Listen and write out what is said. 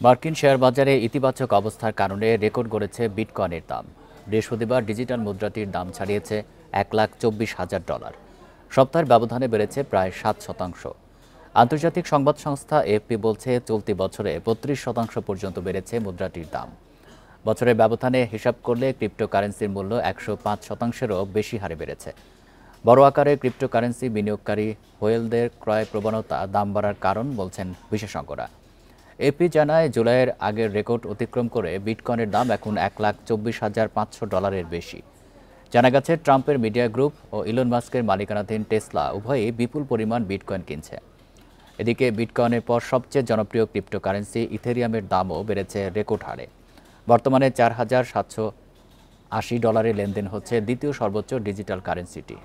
মার্কিন শেয়ার বাজারে ইতিবাচক অবস্থার কারণে রেকর্ড গড়েছে বিটকয়েনের দাম। বৃহস্পতিবার ডিজিটাল মুদ্রাটির দাম ছাড়িয়েছে $1,24,000। সপ্তাহের ব্যবধানে বেড়েছে প্রায় 7%। আন্তর্জাতিক সংবাদ সংস্থা এএফপি বলছে, চলতি বছরে 32% পর্যন্ত বেড়েছে মুদ্রাটির দাম। বছরের ব্যবধানে হিসাব করলে ক্রিপ্টোকারেন্সির মূল্য 105%-এরও বেশি হারে বেড়েছে। বড় আকারে ক্রিপ্টোকারেন্সি বিনিয়োগকারী হোয়েলদের ক্রয় প্রবণতা দাম বাড়ার কারণ বলছেন বিশেষজ্ঞরা। এপি জানায়, জুলাইয়ের আগের রেকর্ড অতিক্রম করে বিটকয়েনের দাম এখন $1,24,500 বেশি। জানা গেছে, ট্রাম্পের মিডিয়া গ্রুপ ও ইলন মাস্কের মালিকানাধীন টেসলা উভয়ই বিপুল পরিমাণ বিটকয়েন কিনছে। এদিকে বিটকয়েনের পর সবচেয়ে জনপ্রিয় ক্রিপ্টোকারেন্সি ইথেরিয়ামের দামও বেড়েছে রেকর্ড হারে। বর্তমানে $4,780 লেনদেন হচ্ছে দ্বিতীয় সর্বোচ্চ ডিজিটাল কারেন্সিটি।